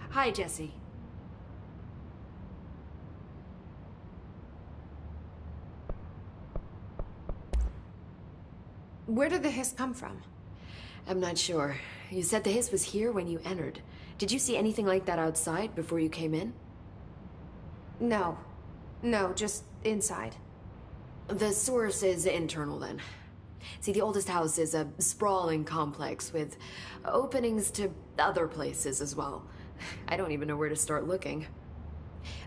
Hi, Jesse. Where did the hiss come from? I'm not sure. You said the hiss was here when you entered. Did you see anything like that outside before you came in? No. No, just inside. The source is internal, then. See, the oldest house is a sprawling complex with openings to other places as well. I don't even know where to start looking.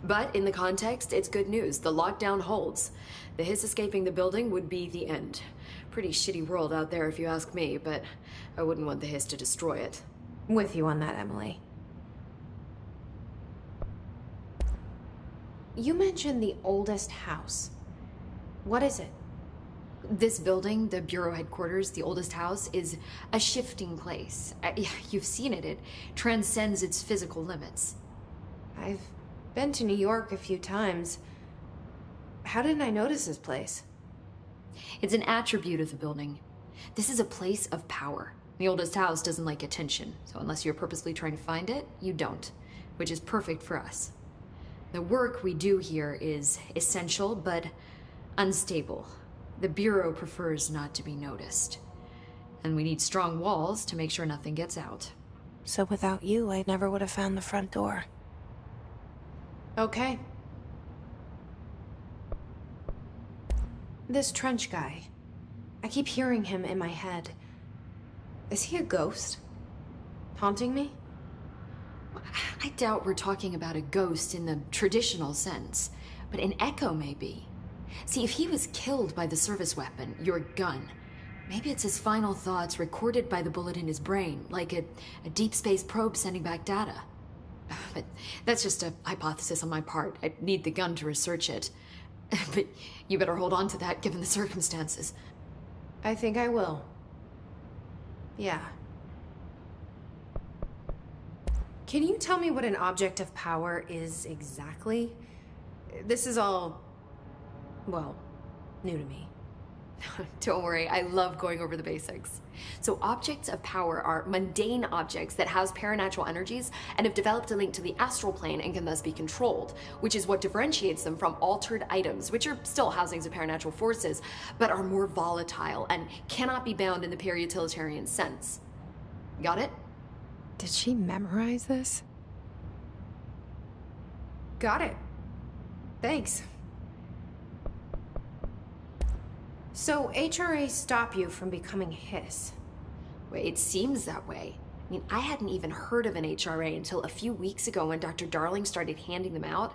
But in the context, it's good news. The lockdown holds. The hiss escaping the building would be the end. Pretty shitty world out there if you ask me, but I wouldn't want the hiss to destroy it. With you on that, Emily. You mentioned the oldest house. What is it? This building, the Bureau headquarters, the oldest house, is a shifting place. You've seen it. It transcends its physical limits. I've been to New York a few times. How didn't I notice this place? It's an attribute of the building. This is a place of power. The oldest house doesn't like attention, so unless you're purposely trying to find it, you don't, which is perfect for us. The work we do here is essential, but unstable. The Bureau prefers not to be noticed. And we need strong walls to make sure nothing gets out. So without you, I never would have found the front door. Okay. This Trench guy. I keep hearing him in my head. Is he a ghost? Haunting me? I doubt we're talking about a ghost in the traditional sense, but an echo maybe. See, if he was killed by the service weapon, your gun, maybe it's his final thoughts recorded by the bullet in his brain, like a deep space probe sending back data. But that's just a hypothesis on my part. I'd need the gun to research it. But you better hold on to that given the circumstances. I think I will. Yeah. Can you tell me what an object of power is exactly? This is all, well, new to me. Don't worry, I love going over the basics. So objects of power are mundane objects that house paranatural energies and have developed a link to the astral plane and can thus be controlled, which is what differentiates them from altered items, which are still housings of paranatural forces, but are more volatile and cannot be bound in the pure utilitarian sense. Got it? Did she memorize this? Got it. Thanks. So HRAs stop you from becoming hiss? Well, it seems that way. I mean, I hadn't even heard of an HRA until a few weeks ago when Dr. Darling started handing them out.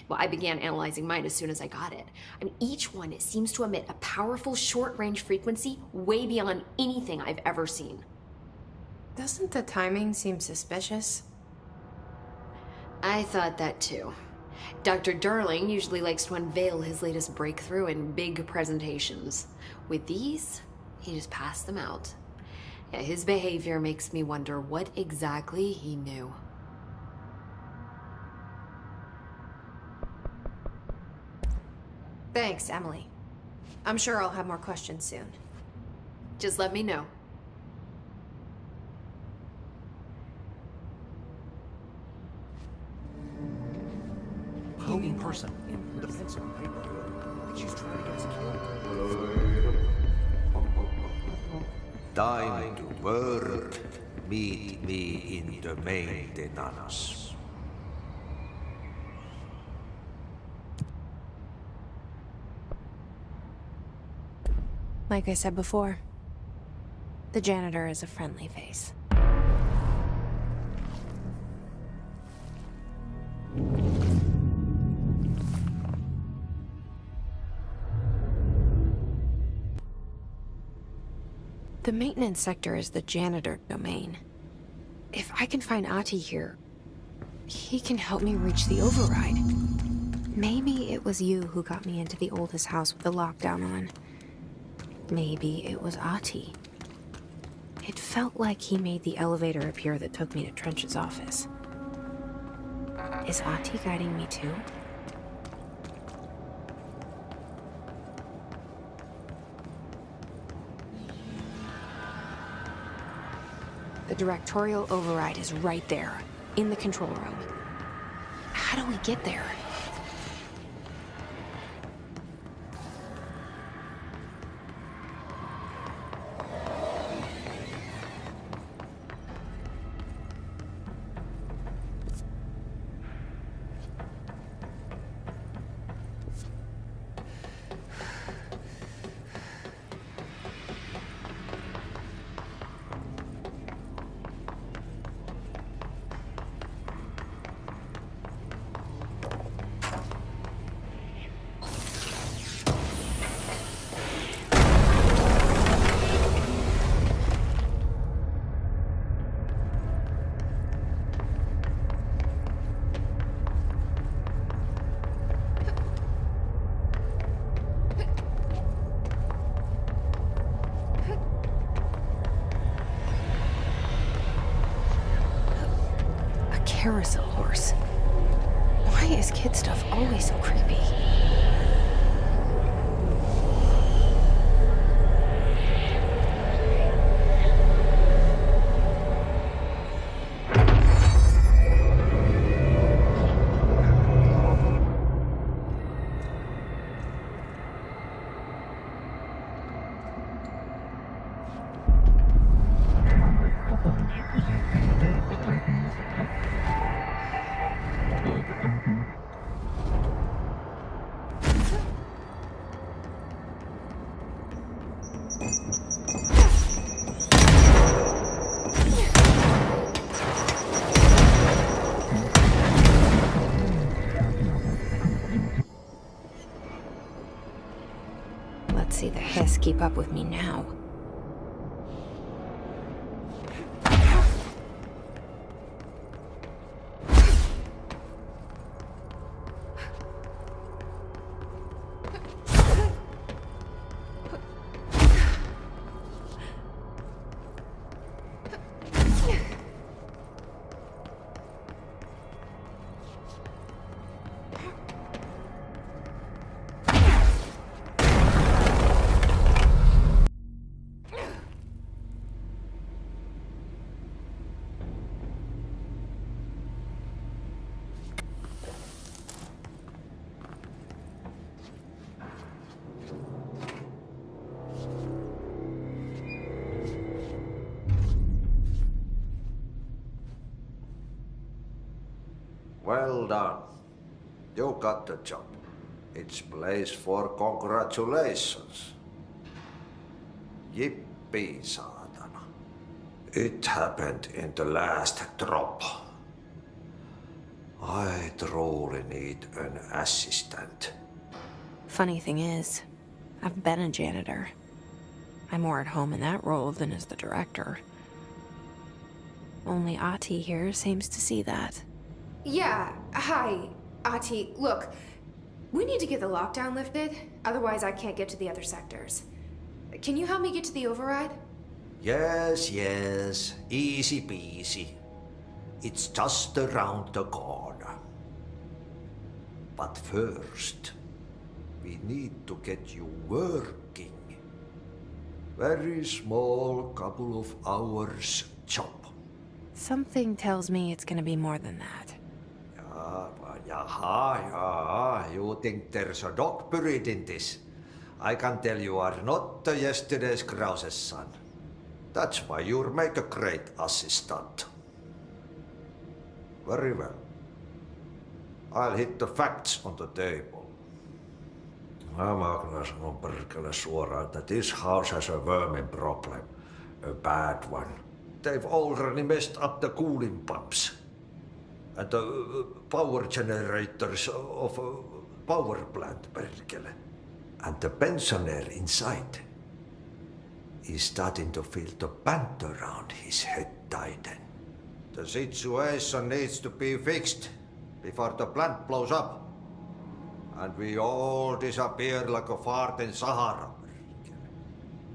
Well, I began analyzing mine as soon as I got it. I mean, each one seems to emit a powerful short-range frequency way beyond anything I've ever seen. Doesn't the timing seem suspicious? I thought that too. Dr. Darling usually likes to unveil his latest breakthrough in big presentations. With these, he just passed them out. Yeah, his behavior makes me wonder what exactly he knew. Thanks, Emily. I'm sure I'll have more questions soon. Just let me know. In person, with a pencil and paper. I think she's trying to get us killed. Time to work. Meet me in the maintenance. Like I said before, the janitor is a friendly face. The maintenance sector is the janitor domain. If I can find Ahti here, he can help me reach the override. Maybe it was you who got me into the oldest house with the lockdown on. Maybe it was Ahti. It felt like he made the elevator appear that took me to Trench's office. Is Ahti guiding me too? The directorial override is right there. in the control room. How do we get there? Carousel horse. Why is kid stuff always so creepy? Let's see the Hess keep up with me now. Well done. You got the job. It's place for congratulations. Yippee, saatana. It happened in the last drop. I truly need an assistant. Funny thing is, I've been a janitor. I'm more at home in that role than as the director. Only Ahti here seems to see that. Yeah, hi, Ahti. Look, we need to get the lockdown lifted, otherwise I can't get to the other sectors. Can you help me get to the override? Yes, easy peasy. It's just around the corner. But first, we need to get you working. Very small, couple of hours job. Something tells me it's gonna be more than that. Yeah, you think there's a dog buried in this? I can tell you are not yesterday's Krause's son. That's why you'll make a great assistant. Very well. I'll hit the facts on the table. Mä kyllä sanon perkele suoraan, että this house has a vermin problem. A bad one. They've already messed up the cooling pumps. And the power generators of a power plant, perkele. And the pensioner inside is starting to feel the band around his head tighten. The situation needs to be fixed before the plant blows up. And we all disappear like a fart in Sahara.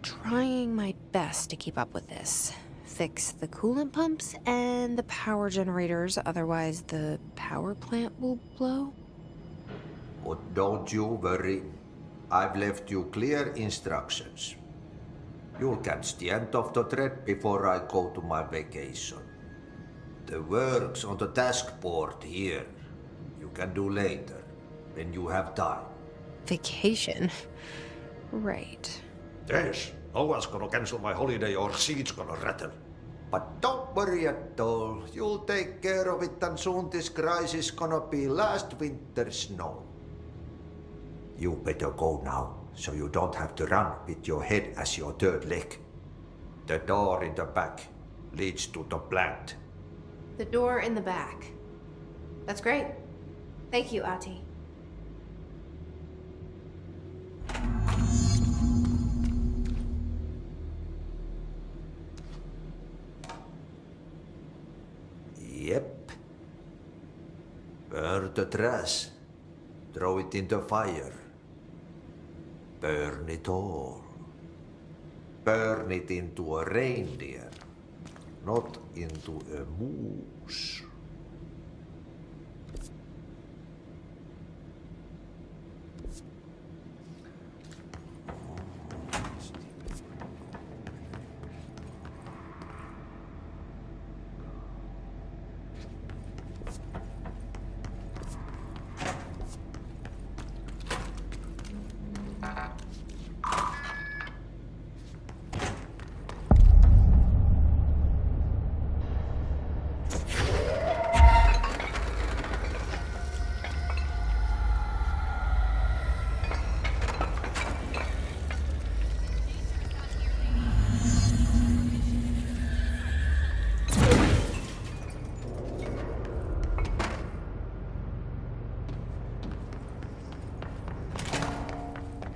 Trying my best to keep up with this. Fix the coolant pumps and the power generators, otherwise the power plant will blow. But don't you worry. I've left you clear instructions. You'll catch the end of the thread before I go to my vacation. The works on the task board here. You can do later, when you have time. Vacation? Right. Yes, no one's gonna cancel my holiday or seat's gonna rattle. But don't worry at all. You'll take care of it and soon this crisis gonna be last winter's snow. You better go now, so you don't have to run with your head as your third leg. The door in the back leads to the plant. The door in the back. That's great. Thank you, Ati. Yep. Burn the trash. Throw it in the fire. Burn it all. Burn it into a reindeer, not into a moose.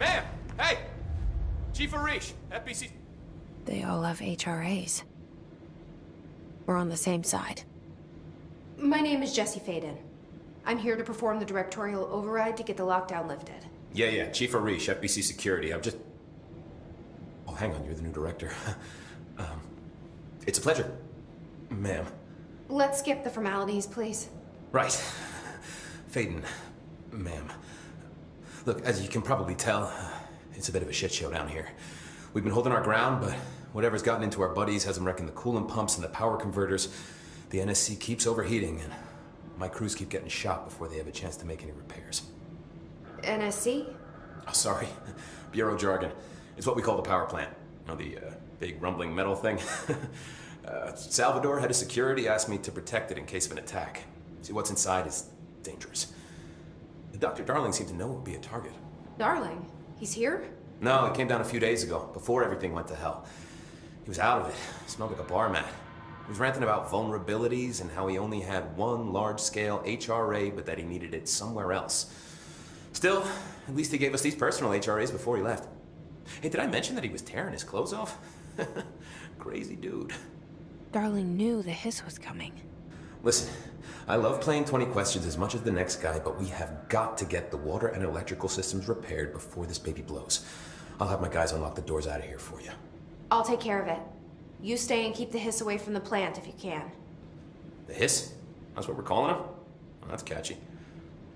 Ma'am! Hey! Chief Arish, FBC... They all have HRAs. We're on the same side. My name is Jesse Faden. I'm here to perform the directorial override to get the lockdown lifted. Yeah, Chief Arish, FBC Security. I'm just... Oh, hang on, you're the new director. It's a pleasure, ma'am. Let's skip the formalities, please. Right. Faden, ma'am. Look, as you can probably tell, it's a bit of a shit show down here. We've been holding our ground, but whatever's gotten into our buddies has them wrecking the coolant pumps and the power converters. The NSC keeps overheating, and my crews keep getting shot before they have a chance to make any repairs. NSC? Oh, sorry. Bureau jargon. It's what we call the power plant. You know, the big rumbling metal thing? Salvador, head of security, asked me to protect it in case of an attack. See, what's inside is dangerous. Dr. Darling seemed to know it would be a target. Darling? He's here? No, he came down a few days ago, before everything went to hell. He was out of it. Smelled like a bar mat. He was ranting about vulnerabilities and how he only had one large-scale HRA, but that he needed it somewhere else. Still, at least he gave us these personal HRAs before he left. Hey, did I mention that he was tearing his clothes off? Crazy dude. Darling knew the hiss was coming. Listen, I love playing 20 questions as much as the next guy, but we have got to get the water and electrical systems repaired before this baby blows. I'll have my guys unlock the doors out of here for you. I'll take care of it. You stay and keep the hiss away from the plant if you can. The hiss? That's what we're calling him? Oh, that's catchy.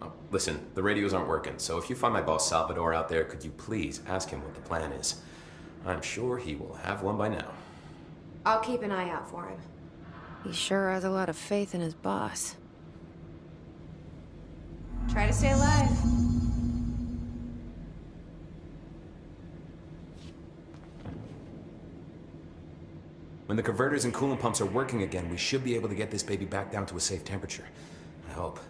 Oh, listen, the radios aren't working, so if you find my boss Salvador out there, could you please ask him what the plan is? I'm sure he will have one by now. I'll keep an eye out for him. He sure has a lot of faith in his boss. Try to stay alive. When the converters and coolant pumps are working again, we should be able to get this baby back down to a safe temperature. I hope.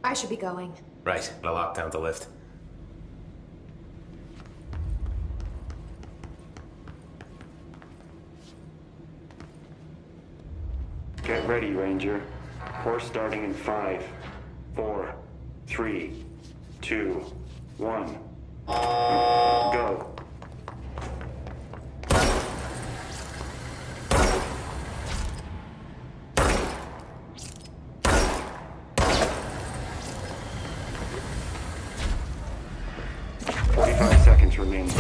I should be going. Right, the lockdown to lift. Get ready, Ranger. Course starting in 5, 4, 3, 2, 1. Go. Seconds remaining.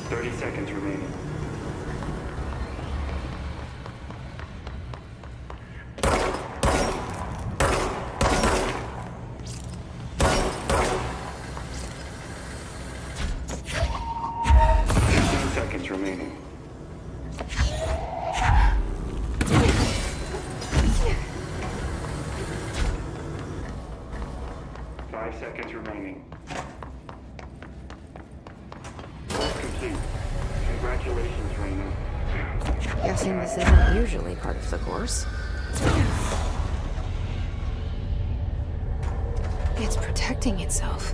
30 seconds remaining. Congratulations, Raymond. Guessing this isn't usually part of the course. It's protecting itself.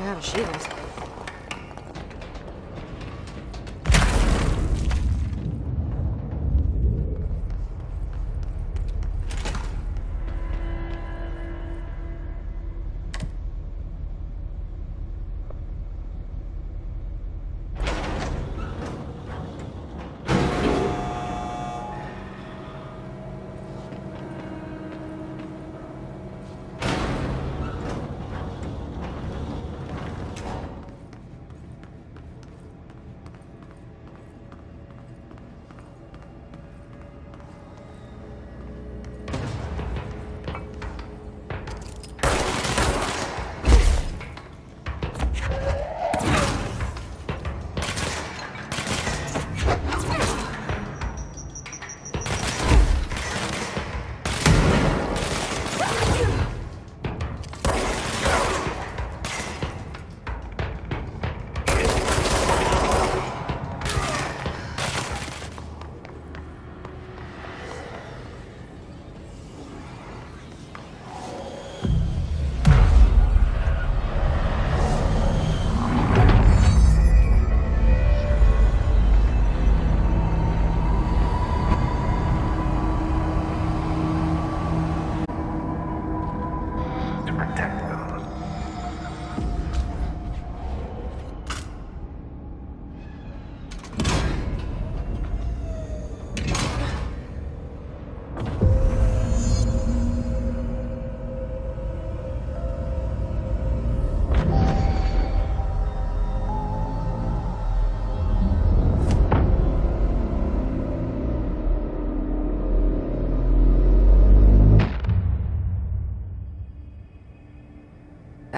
Have a shield.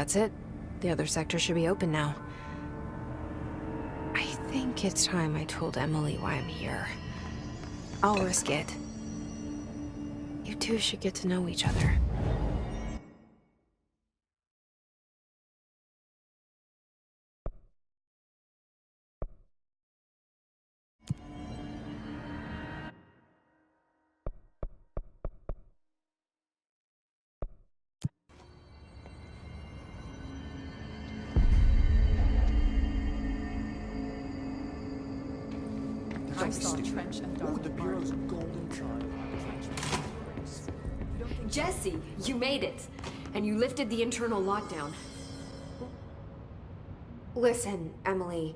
That's it. The other sector should be open now. I think it's time I told Emily why I'm here. I'll risk it. You two should get to know each other. I saw Trench and Dark the Bureau's golden triangle. Jesse, you made it! And you lifted the internal lockdown. Listen, Emily.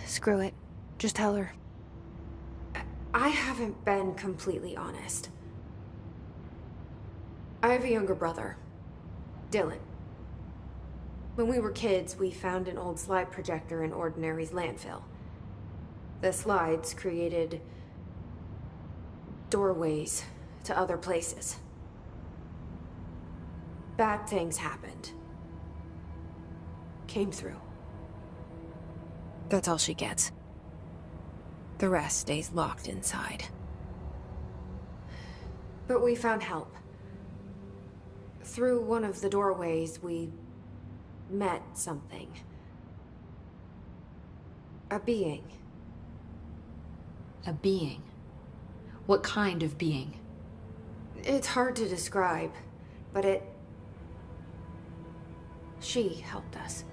Screw it. Just tell her. I haven't been completely honest. I have a younger brother, Dylan. When we were kids, we found an old slide projector in Ordinary's landfill. The slides created doorways to other places. Bad things happened. Came through. That's all she gets. The rest stays locked inside. But we found help. Through one of the doorways, we met something. A being. A being? What kind of being? It's hard to describe, but she helped us.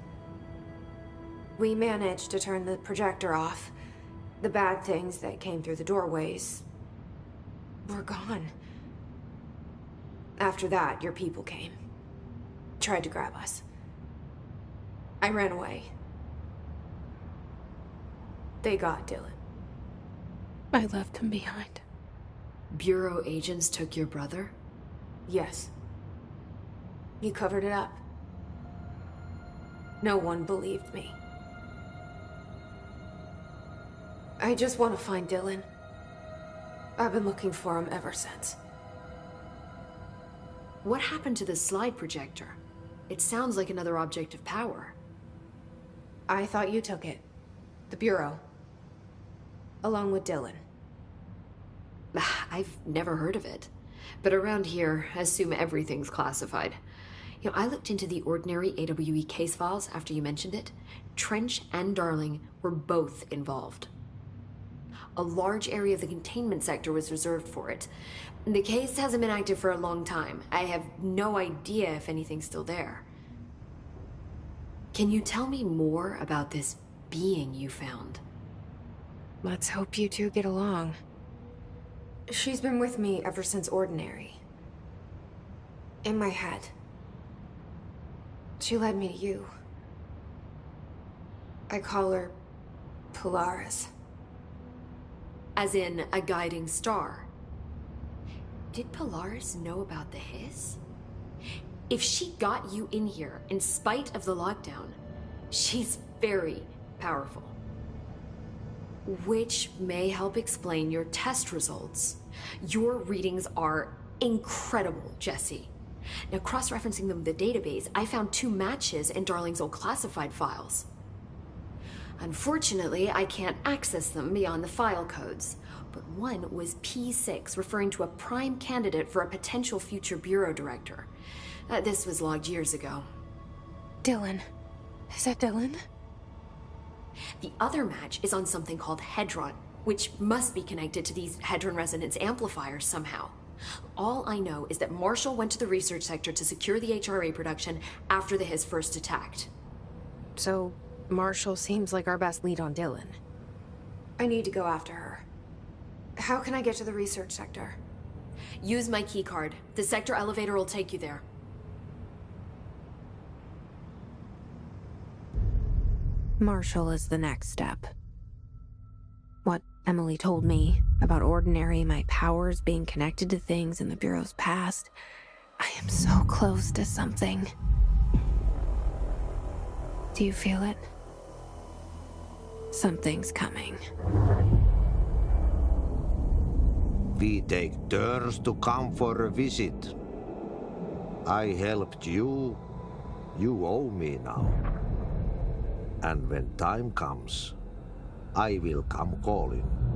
We managed to turn the projector off. The bad things that came through the doorways were gone. After that, your people came. Tried to grab us. I ran away. They got Dylan. I left him behind. Bureau agents took your brother? Yes. You covered it up. No one believed me. I just want to find Dylan. I've been looking for him ever since. What happened to the slide projector? It sounds like another object of power. I thought you took it. The Bureau. Along with Dylan. I've never heard of it. But around here, I assume everything's classified. You know, I looked into the Ordinary AWE case files after you mentioned it. Trench and Darling were both involved. A large area of the containment sector was reserved for it. The case hasn't been active for a long time. I have no idea if anything's still there. Can you tell me more about this being you found? Let's hope you two get along. She's been with me ever since Ordinary. In my head. She led me to you. I call her Polaris. As in a guiding star. Did Polaris know about the hiss? If she got you in here in spite of the lockdown, she's very powerful. Which may help explain your test results. Your readings are incredible, Jesse. Now, cross-referencing them with the database, I found 2 matches in Darling's old classified files. Unfortunately, I can't access them beyond the file codes, but one was P6, referring to a prime candidate for a potential future bureau director. This was logged years ago. Dylan. Is that Dylan? The other match is on something called Hedron, which must be connected to these Hedron resonance amplifiers somehow. All I know is that Marshall went to the research sector to secure the HRA production after the Hiss first attacked. So, Marshall seems like our best lead on Dylan. I need to go after her. How can I get to the research sector? Use my keycard. The sector elevator will take you there. Marshall is the next step. What Emily told me about Ordinary, my powers being connected to things in the Bureau's past, I am so close to something. Do you feel it? Something's coming. We take turns to come for a visit. I helped you. You owe me now. And when time comes, I will come calling.